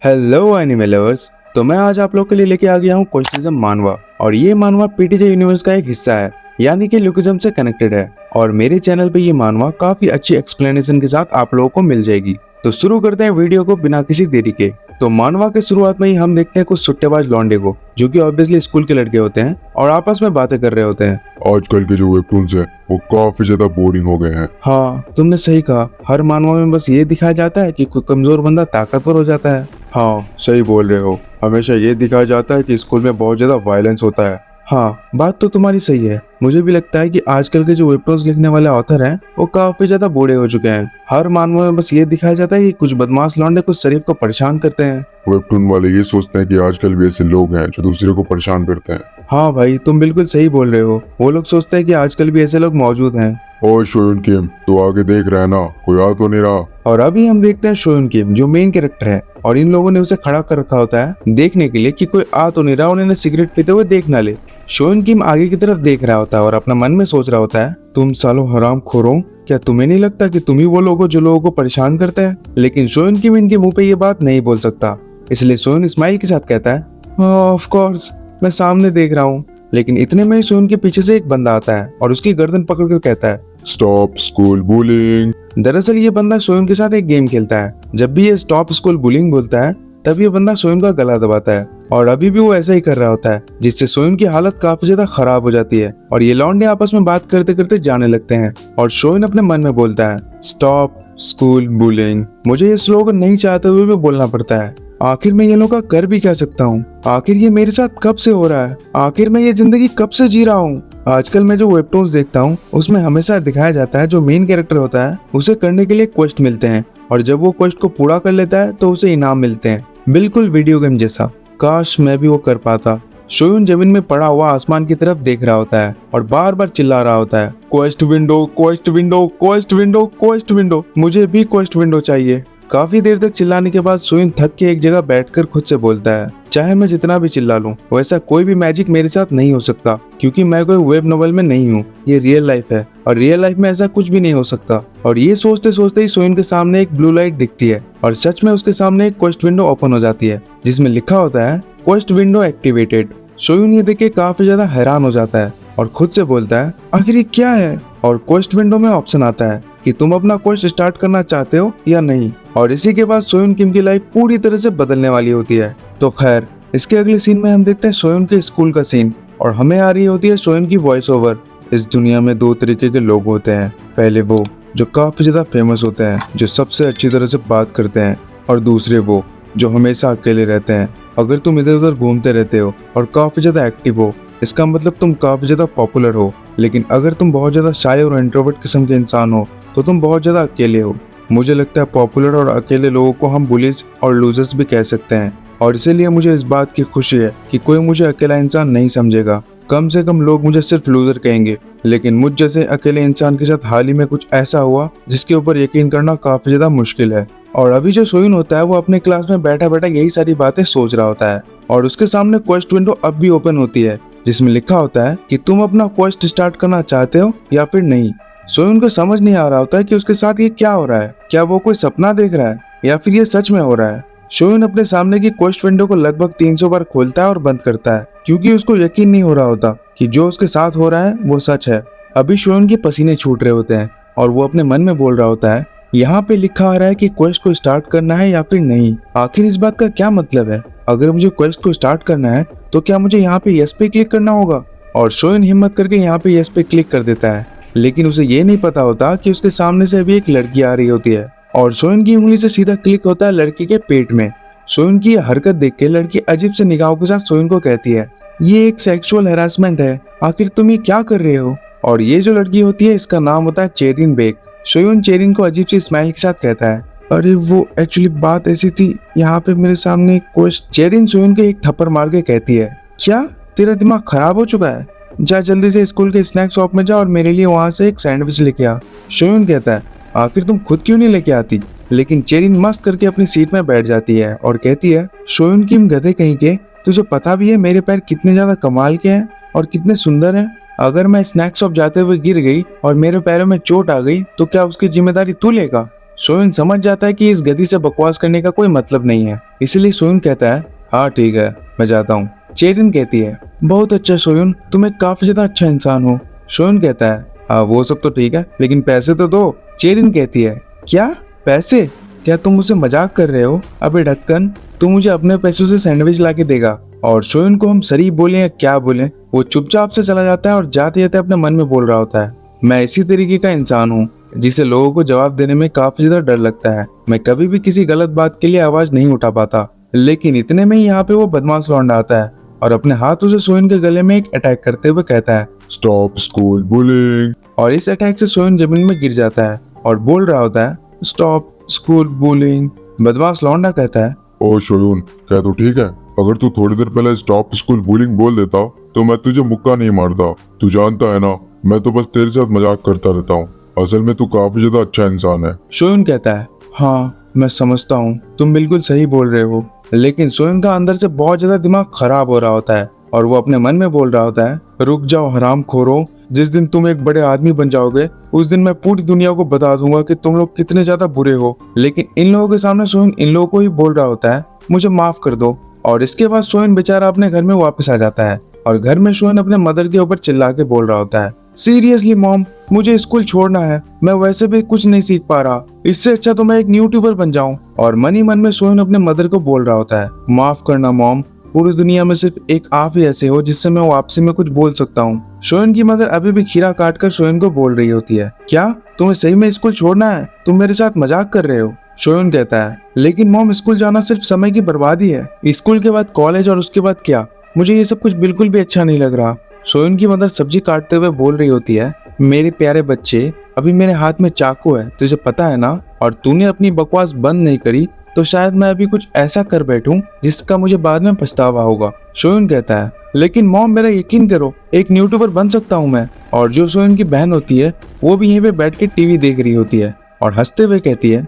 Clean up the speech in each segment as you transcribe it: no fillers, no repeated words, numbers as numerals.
Hello anime lovers. तो मैं आज आप लोग के लिए लेके आ गया हूँ क्वेश्चनिज्म मानवा। और ये मानवा पीटीजे यूनिवर्स का एक हिस्सा है, यानी कि लुकिज्म से कनेक्टेड है। और मेरे चैनल पे ये मानवा काफी अच्छी एक्सप्लेनेशन के साथ आप लोगों को मिल जाएगी। तो शुरू करते हैं वीडियो को बिना किसी देरी के। तो मानवा के शुरुआत में ही हम देखते हैं कुछ सुट्टेबाज लौंडे को, जो कि ऑब्वियसली स्कूल के लड़के होते हैं और आपस में बातें कर रहे होते हैं। आजकल के जो वेबटून्स हैं वो काफी ज्यादा बोरिंग हो गए हैं। हाँ, तुमने सही कहा। हर मानवा में बस ये दिखाया जाता है कि कोई कमजोर बंदा ताकतवर हो जाता है। हाँ, सही बोल रहे हो। हमेशा ये दिखाया जाता है कि स्कूल में बहुत ज्यादा वायलेंस होता है। हाँ, बात तो तुम्हारी सही है। मुझे भी लगता है कि आजकल के जो वेबटून्स लिखने वाले ऑथर हैं वो काफी ज्यादा बूढ़े हो चुके हैं। हर मानव में बस ये दिखाया जाता है कि कुछ बदमाश लौंडे कुछ शरीफ को परेशान करते हैं। वेबटून वाले ये सोचते हैं कि आजकल भी ऐसे लोग हैं जो दूसरे को परेशान करते हैं। हाँ भाई, तुम बिल्कुल सही बोल रहे हो। वो लोग सोचते हैं कि आजकल भी ऐसे लोग मौजूद हैं। ओए शोयुन किम, तो आगे देख रहा है ना, कोई आ तो नहीं रहा। और अभी हम देखते हैं शोयुन किम, जो मेन कैरेक्टर है, और इन लोगों ने उसे खड़ा कर रखा होता है देखने के लिए कि कोई आ तो नहीं रहा, उन्हें सिगरेट पीते हुए देख ना ले। शोयुन किम आगे की तरफ देख रहा होता है और अपना मन में सोच रहा होता है, तुम सालों हराम खोरों, क्या तुम्हें नहीं लगता कि तुम ही वो लोग हो जो लोगों को परेशान करते हैं? लेकिन शोयुन किम इनके मुंह पे ये बात नहीं बोल सकता, इसलिए शोयुन स्माइल के साथ कहता है, ऑफ कोर्स, मैं सामने देख रहा हूँ। लेकिन इतने में ही शोयुन के पीछे से एक बंदा आता है और उसकी गर्दन पकड़कर कहता है, स्टॉप स्कूल बुलिंग। दरअसल ये बंदा शोयुन के साथ एक गेम खेलता है। जब भी ये स्टॉप स्कूल बुलिंग बोलता है तब ये बंदा शोयुन का गला दबाता है, और अभी भी वो ऐसा ही कर रहा होता है, जिससे शोयुन की हालत काफी ज्यादा खराब हो जाती है। और ये लौंडे आपस में बात करते करते जाने लगते हैं और शोयुन अपने मन में बोलता है, स्टॉप स्कूल बुलिंग। मुझे ये स्लोगन नहीं चाहते हुए भी बोलना पड़ता है। आखिर मैं ये लोग का कर भी क्या सकता हूँ? आखिर ये मेरे साथ कब से हो रहा है? आखिर मैं ये जिंदगी कब से जी रहा हूँ? आजकल मैं जो वेबटून्स देखता हूँ उसमें हमेशा दिखाया जाता है जो मेन कैरेक्टर होता है उसे करने के लिए क्वेस्ट मिलते हैं, और जब वो क्वेस्ट को पूरा कर लेता है तो उसे इनाम मिलते हैं, बिल्कुल वीडियो गेम जैसा। काश मैं भी वो कर पाता। शोयुन जमीन में पड़ा हुआ आसमान की तरफ देख रहा होता है और बार बार चिल्ला रहा होता है, quest window, quest window, quest window, quest window, मुझे भी क्वेस्ट विंडो चाहिए। काफी देर तक चिल्लाने के बाद शोयुन थक के एक जगह बैठकर खुद से बोलता है, चाहे मैं जितना भी चिल्ला लूं, वैसा कोई भी मैजिक मेरे साथ नहीं हो सकता, क्योंकि मैं कोई वेब नोवेल में नहीं हूँ। ये रियल लाइफ है और रियल लाइफ में ऐसा कुछ भी नहीं हो सकता। और ये सोचते सोचते ही शोयुन के सामने एक ब्लू लाइट दिखती है और सच में उसके सामने एक क्वेस्ट विंडो ओपन हो जाती है, जिसमें लिखा होता है, क्वेस्ट विंडो एक्टिवेटेड। शोयुन ये देख के काफी ज्यादा हैरान हो जाता है और खुद से बोलता है, आखिर ये क्या है? और क्वेस्ट विंडो में ऑप्शन आता है कि तुम अपना क्वेस्ट स्टार्ट करना चाहते हो या नहीं। और इसी के बाद शोयुन किम की लाइफ पूरी तरह से बदलने वाली होती है। तो खैर, इसके अगले सीन में हम देखते हैं शोयुन के स्कूल का सीन, और हमें आ रही होती है शोयुन की वॉइस ओवर। इस दुनिया में दो तरीके के लोग होते हैं, पहले वो जो काफी ज्यादा फेमस होते हैं, जो सबसे अच्छी तरह से बात करते हैं, और दूसरे वो जो हमेशा अकेले रहते हैं। अगर तुम इधर उधर घूमते रहते हो और काफी ज्यादा एक्टिव हो, इसका मतलब तुम काफी ज्यादा पॉपुलर हो। लेकिन अगर तुम बहुत ज्यादा शाय और इंट्रोवर्ट किस्म के इंसान हो तो तुम बहुत ज्यादा अकेले हो। मुझे लगता है पॉपुलर और अकेले लोगों को हम बुलिस और लूजर्स भी कह सकते हैं, और इसीलिए मुझे इस बात की खुशी है कि कोई मुझे अकेला इंसान नहीं समझेगा। कम से कम लोग मुझे सिर्फ लूजर कहेंगे। लेकिन मुझ जैसे अकेले इंसान के साथ हाल ही में कुछ ऐसा हुआ जिसके ऊपर यकीन करना काफी ज्यादा मुश्किल है। और अभी जो शोयुन होता है वो अपने क्लास में बैठा बैठा यही सारी बातें सोच रहा होता है, और उसके सामने क्वेस्ट विंडो अब भी ओपन होती है, जिसमें लिखा होता है कि तुम अपना क्वेस्ट स्टार्ट करना चाहते हो या फिर नहीं। शोयुन को समझ नहीं आ रहा होता है कि उसके साथ ये क्या हो रहा है। क्या वो कोई सपना देख रहा है या फिर ये सच में हो रहा है? शोयुन अपने सामने की क्वेस्ट विंडो को लगभग 300 बार खोलता है और बंद करता है, क्योंकि उसको यकीन नहीं हो रहा होता कि जो उसके साथ हो रहा है वो सच है। अभी शोयुन के पसीने छूट रहे होते हैं और वो अपने मन में बोल रहा होता है, यहाँ पे लिखा आ रहा है कि क्वेस्ट को स्टार्ट करना है या फिर नहीं। आखिर इस बात का क्या मतलब है? अगर मुझे क्वेस्ट को स्टार्ट करना है तो क्या मुझे यहाँ पे यस पे क्लिक करना होगा? और शोयुन हिम्मत करके यहाँ पे यस पे क्लिक कर देता है, लेकिन उसे ये नहीं पता होता कि उसके सामने से अभी एक लड़की आ रही होती है, और शोयुन की उंगली से सीधा क्लिक होता है लड़की के पेट में। शोयुन की हरकत देख के लड़की अजीब से निगाहों के साथ शोयुन को कहती है, ये एक सेक्सुअल हैरासमेंट है, आखिर तुम ये क्या कर रहे हो? और ये जो लड़की होती है इसका नाम होता है चेरिन बेक। शोयुन चेरिन को अजीब सी स्माइल के साथ कहता है, अरे वो एक्चुअली बात ऐसी थी, यहाँ पे मेरे सामने क्वेश्चन। चेरिन शोयुन के एक थप्पड़ मार के कहती है, क्या तेरा दिमाग खराब हो चुका है? जा जल्दी से स्कूल के स्नैक शॉप में जा और मेरे लिए वहाँ से एक सैंडविच लेके आ। शोयुन कहता है, आखिर तुम खुद क्यों नहीं लेके आती? लेकिन चेरिन मस्त करके अपनी सीट में बैठ जाती है और कहती है, शोयुन की गधे कहीं के, तुझे पता भी है मेरे पैर कितने ज्यादा कमाल के हैं और कितने सुंदर हैं? अगर मैं स्नैक शॉप जाते हुए गिर गई और मेरे पैरों में चोट आ गई तो क्या उसकी जिम्मेदारी तू लेगा? सोयन समझ जाता है कि इस गधे से बकवास करने का कोई मतलब नहीं है, इसलिए सोयन कहता है हाँ ठीक है मैं जाता हूँ। चेरिन कहती है बहुत अच्छा सोयन, तुम एक काफी ज्यादा अच्छा इंसान हो। सोयन कहता है हाँ वो सब तो ठीक है लेकिन पैसे तो दो। चेरिन कहती है क्या पैसे, क्या तुम मुझसे मजाक कर रहे हो? अबे ढक्कन, तू मुझे अपने पैसों से सैंडविच ला के देगा। और सोयन को हम शरीफ बोले या क्या बोले, वो चुपचाप से चला जाता है और जाते जाते अपने मन में बोल रहा होता है मैं इसी तरीके का इंसान हूँ जिसे लोगों को जवाब देने में काफी ज्यादा डर लगता है। मैं कभी भी किसी गलत बात के लिए आवाज नहीं उठा पाता। लेकिन इतने में ही यहाँ पे वो बदमाश लौंडा आता है और अपने हाथों से सोयन के गले में एक अटैक करते हुए कहता है स्टॉप स्कूल बुलिंग। और इस अटैक से सोयन जमीन में गिर जाता है और बोल रहा होता है स्टॉप स्कूल बुलिंग। बदमाश लौंडा कहता है ओ शोयून, क्या तू ठीक है? अगर तू थोड़ी देर पहले स्टॉप स्कूल बुलिंग बोल देता तो मैं तुझे मुक्का नहीं मारता। तू जानता है ना, मैं तो बस तेरे साथ मजाक करता रहता हूँ। असल में तू काफी ज्यादा अच्छा इंसान है। सोयन कहता है हाँ मैं समझता हूँ, तुम बिल्कुल सही बोल रहे हो। लेकिन सोयन का अंदर से बहुत ज्यादा दिमाग खराब हो रहा होता है और वो अपने मन में बोल रहा होता है रुक जाओ हराम खोरो, जिस दिन तुम एक बड़े आदमी बन जाओगे उस दिन मैं पूरी दुनिया को बता दूंगा कि तुम लोग कितने ज्यादा बुरे हो। लेकिन इन लोगों के सामने सोयन इन लोगों को ही बोल रहा होता है मुझे माफ कर दो। और इसके बाद सोयन बेचारा अपने घर में वापस आ जाता है और घर में सोयन अपने मदर के ऊपर चिल्ला के बोल रहा होता है सीरियसली मॉम, मुझे स्कूल छोड़ना है, मैं वैसे भी कुछ नहीं सीख पा रहा, इससे अच्छा तो मैं एक यूट्यूबर बन जाऊं। और मन ही मन में सोयन अपने मदर को बोल रहा होता है माफ करना मॉम, पूरी दुनिया में सिर्फ एक आप ही ऐसे हो जिससे मैं वापसी में कुछ बोल सकता हूँ। सोयन की मदर अभी भी खीरा काट कर सोयन को बोल रही होती है क्या तुम्हें सही में स्कूल छोड़ना है? तुम मेरे साथ मजाक कर रहे हो? सोयन कहता है लेकिन मॉम स्कूल जाना सिर्फ समय की बर्बादी है, स्कूल के बाद कॉलेज और उसके बाद क्या, मुझे ये सब कुछ बिल्कुल भी अच्छा नहीं लग रहा। सोयन की मदर सब्जी काटते हुए बोल रही होती है मेरे प्यारे बच्चे, अभी मेरे हाथ में चाकू है तुझे पता है ना, और तूने अपनी बकवास बंद नहीं करी तो शायद मैं अभी कुछ ऐसा कर बैठूं जिसका मुझे बाद में पछतावा होगा। सोयन कहता है लेकिन मॉम मेरा यकीन करो, एक यूट्यूबर बन सकता हूँ मैं। और जो सोयन की बहन होती है वो भी यहीं पे बैठ के टीवी देख रही होती है और हंसते हुए कहती है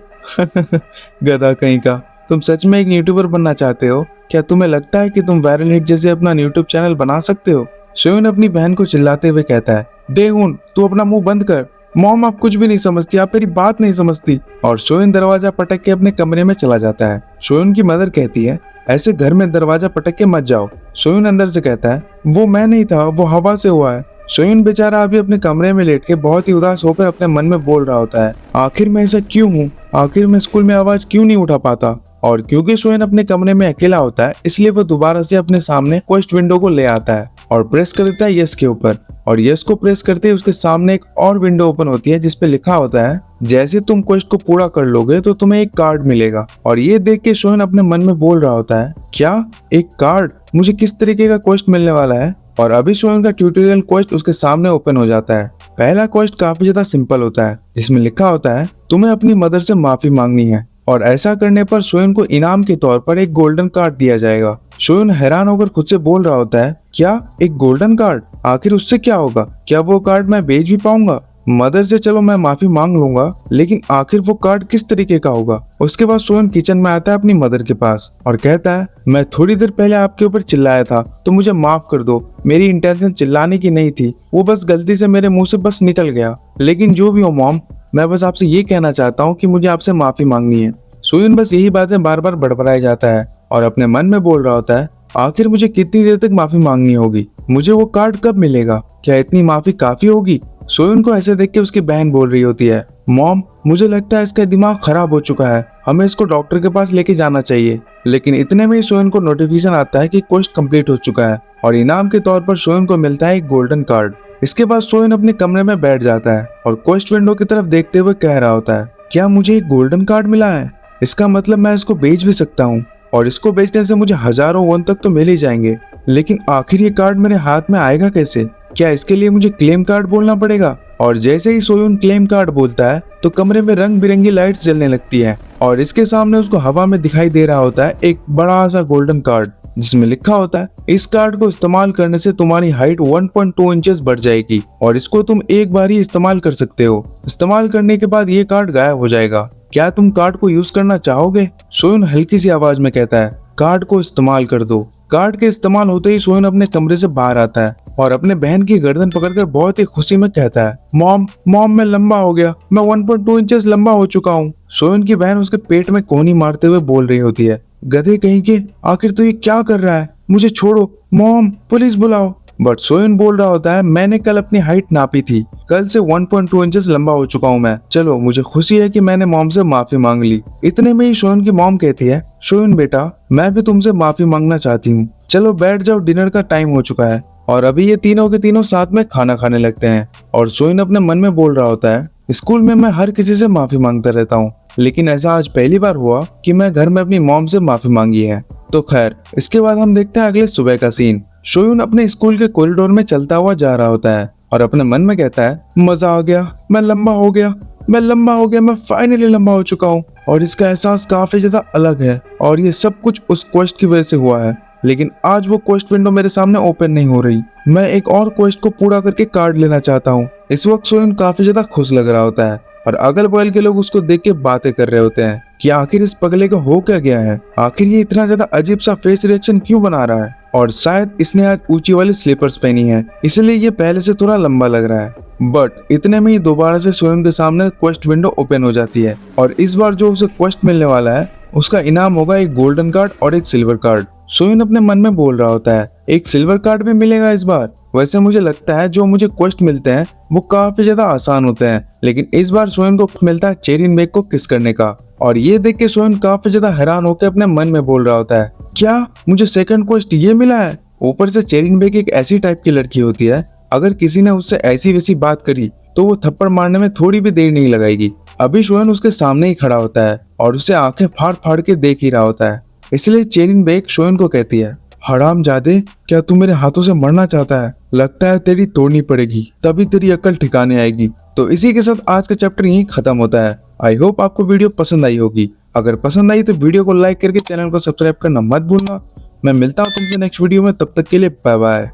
गधा कहीं का, तुम सच में एक यूट्यूबर बनना चाहते हो? क्या तुम्हें लगता है कि तुम वायरल हिट जैसे अपना यूट्यूब चैनल बना सकते हो? सोयन अपनी बहन को चिल्लाते हुए कहता है देहुन तू अपना मुंह बंद कर, मॉम आप कुछ भी नहीं समझती, आप मेरी बात नहीं समझती। और सोयन दरवाजा पटक के अपने कमरे में चला जाता है। सोयन की मदर कहती है ऐसे घर में दरवाजा पटक के मत जाओ। सोयन अंदर से कहता है वो मैं नहीं था, वो हवा से हुआ है। सोयन बेचारा अभी अपने कमरे में लेट के बहुत ही उदास होकर अपने मन में बोल रहा होता है आखिर मैं ऐसा क्यों हूँ, आखिर मैं स्कूल में आवाज क्यों नहीं उठा पाता। और क्योंकि सोयन अपने कमरे में अकेला होता है इसलिए वो दोबारा से अपने सामने क्वेस्ट विंडो को ले आता है और प्रेस कर देता है यस के ऊपर। और यस को प्रेस करते ही उसके सामने एक और विंडो ओपन होती है जिसपे लिखा होता है जैसे तुम क्वेस्ट को पूरा कर लोगे तो तुम्हें एक कार्ड मिलेगा। और ये देख के सोयन अपने मन में बोल रहा होता है क्या एक कार्ड, मुझे किस तरीके का क्वेस्ट मिलने वाला है। और अभी सोयन का ट्यूटोरियल क्वेस्ट उसके सामने ओपन हो जाता है। पहला क्वेस्ट काफी ज्यादा सिंपल होता है जिसमें लिखा होता है तुम्हें अपनी मदर से माफी मांगनी है और ऐसा करने पर सोयन को इनाम के तौर पर एक गोल्डन कार्ड दिया जाएगा। सोयन हैरान होकर खुद से बोल रहा होता है क्या एक गोल्डन कार्ड, आखिर उससे क्या होगा, क्या वो कार्ड मैं बेच भी पाऊंगा? मदर से चलो मैं माफी मांग लूंगा लेकिन आखिर वो कार्ड किस तरीके का होगा। उसके बाद सोयन किचन में आता है अपनी मदर के पास और कहता है मैं थोड़ी देर पहले आपके ऊपर चिल्लाया था तो मुझे माफ कर दो, मेरी इंटेंशन चिल्लाने की नहीं थी, वो बस गलती से मेरे मुंह से बस निकल गया। लेकिन जो भी हो मॉम, मैं बस आपसे ये कहना चाहता हूँ कि मुझे आपसे माफी मांगनी है। सोयन बस यही बातें बार बार बड़बड़ाया जाता है और अपने मन में बोल रहा होता है आखिर मुझे कितनी देर तक माफी मांगनी होगी, मुझे वो कार्ड कब मिलेगा, क्या इतनी माफी काफी होगी। सोयन को ऐसे देख के उसकी बहन बोल रही होती है मॉम मुझे लगता है इसका दिमाग खराब हो चुका है, हमें इसको डॉक्टर के पास लेके जाना चाहिए। लेकिन इतने में ही सोयन को नोटिफिकेशन आता है कि क्वेस्ट कंप्लीट हो चुका है और इनाम के तौर पर सोयन को मिलता है एक गोल्डन कार्ड। इसके बाद सोयन अपने कमरे में बैठ जाता है और क्वेस्ट विंडो की तरफ देखते हुए कह रहा होता है क्या मुझे एक गोल्डन कार्ड मिला है, इसका मतलब मैं इसको बेच भी सकता हूँ और इसको बेचने से मुझे हजारों वन तक तो मिल ही जाएंगे। लेकिन आखिर ये कार्ड मेरे हाथ में आएगा कैसे, क्या इसके लिए मुझे क्लेम कार्ड बोलना पड़ेगा? और जैसे ही सोयन क्लेम कार्ड बोलता है तो कमरे में रंग बिरंगी लाइट्स जलने लगती है और इसके सामने उसको हवा में दिखाई दे रहा होता है एक बड़ा सा गोल्डन कार्ड जिसमें लिखा होता है इस कार्ड को इस्तेमाल करने से तुम्हारी हाइट 1.2 इंचेस बढ़ जाएगी और इसको तुम एक बार ही इस्तेमाल कर सकते हो, इस्तेमाल करने के बाद ये कार्ड गायब हो जाएगा, क्या तुम कार्ड को यूज करना चाहोगे? सोयन हल्की सी आवाज में कहता है कार्ड को इस्तेमाल कर दो। कार्ड के इस्तेमाल होते ही सोहन अपने कमरे से बाहर आता है और अपने बहन की गर्दन पकड़कर बहुत ही खुशी में कहता है, मॉम मॉम मैं लंबा हो गया, मैं 1.2 इंचेस लंबा हो चुका हूँ। सोहन की बहन उसके पेट में कोहनी मारते हुए बोल रही होती है, गधे कहीं के, आखिर तू ये क्या कर रहा है, मुझे छोड़ो, मॉम पुलिस बुलाओ। बट सोहन बोल रहा होता है, मैंने कल अपनी हाइट नापी थी, कल से 1.2 इंचेस लंबा हो चुका हूँ मैं। चलो मुझे खुशी है कि मैंने मॉम से माफी मांग ली। इतने में ही सोहन की मॉम कहती है, सोहन बेटा मैं भी तुमसे माफी मांगना चाहती हूँ, चलो बैठ जाओ, डिनर का टाइम हो चुका है। और अभी ये तीनों के तीनों साथ में खाना खाने लगते हैं और सोहन अपने मन में बोल रहा होता है, स्कूल में मैं हर किसी से माफी मांगता रहता हूँ, लेकिन ऐसा आज पहली बार हुआ कि मैं घर में अपनी मॉम से माफी मांगी है। तो खैर इसके बाद हम देखते हैं अगले सुबह का सीन। सोयून अपने स्कूल के कॉरिडोर में चलता हुआ जा रहा होता है और अपने मन में कहता है, मजा आ गया, मैं लंबा हो गया, मैं लंबा हो गया, मैं फाइनली लंबा हो चुका हूँ। और इसका एहसास काफी ज्यादा अलग है और ये सब कुछ उस क्वेस्ट की वजह से हुआ है। लेकिन आज वो क्वेस्ट विंडो मेरे सामने ओपन नहीं हो रही, मैं एक और क्वेस्ट को पूरा करके कार्ड लेना चाहता हूँ। इस वक्त सोयून काफी ज्यादा खुश लग रहा होता है और अगल बगल के लोग उसको देख के बातें कर रहे होते हैं कि आखिर इस पगले को हो क्या गया है, आखिर ये इतना ज्यादा अजीब सा फेस रिएक्शन क्यों बना रहा है, और शायद इसने आज ऊंची वाली स्लीपर्स पहनी है इसलिए ये पहले से थोड़ा लंबा लग रहा है। बट इतने में ही दोबारा से सोहन के सामने क्वेस्ट विंडो ओपन हो जाती है और इस बार जो उसे क्वेस्ट मिलने वाला है उसका इनाम होगा एक गोल्डन कार्ड और एक सिल्वर कार्ड। सोहन अपने मन में बोल रहा होता है, एक सिल्वर कार्ड भी मिलेगा इस बार। वैसे मुझे लगता है जो मुझे क्वेस्ट मिलते हैं वो काफी ज्यादा आसान होते हैं, लेकिन इस बार सोहन को मिलता है चेरिन बेग को किस करने का। और ये देख के सोहन काफी ज्यादा हैरान होकर अपने मन में बोल रहा होता है, क्या मुझे सेकंड क्वेस्ट ये मिला है। ऊपर से चेरिन बेग एक ऐसी टाइप की लड़की होती है, अगर किसी ने उससे ऐसी वैसी बात करी तो वो थप्पड़ मारने में थोड़ी भी देर नहीं लगाएगी। अभी सोहन उसके सामने ही खड़ा होता है और उसे आंखें फाड़ फाड़ के देख ही रहा होता है। इसलिए चेरिन बेग सोहन को कहती है, हरामजादे क्या तू मेरे हाथों से मरना चाहता है, लगता है तेरी तोड़नी पड़ेगी तभी तेरी अक्ल ठिकाने आएगी। तो इसी के साथ आज का चैप्टर यहीं खत्म होता है। आई होप आपको वीडियो पसंद आई होगी। अगर पसंद आई तो वीडियो को लाइक करके चैनल को सब्सक्राइब करना मत भूलना। मैं मिलता हूँ तुमसे नेक्स्ट वीडियो में, तब तक के लिए बाय बाय।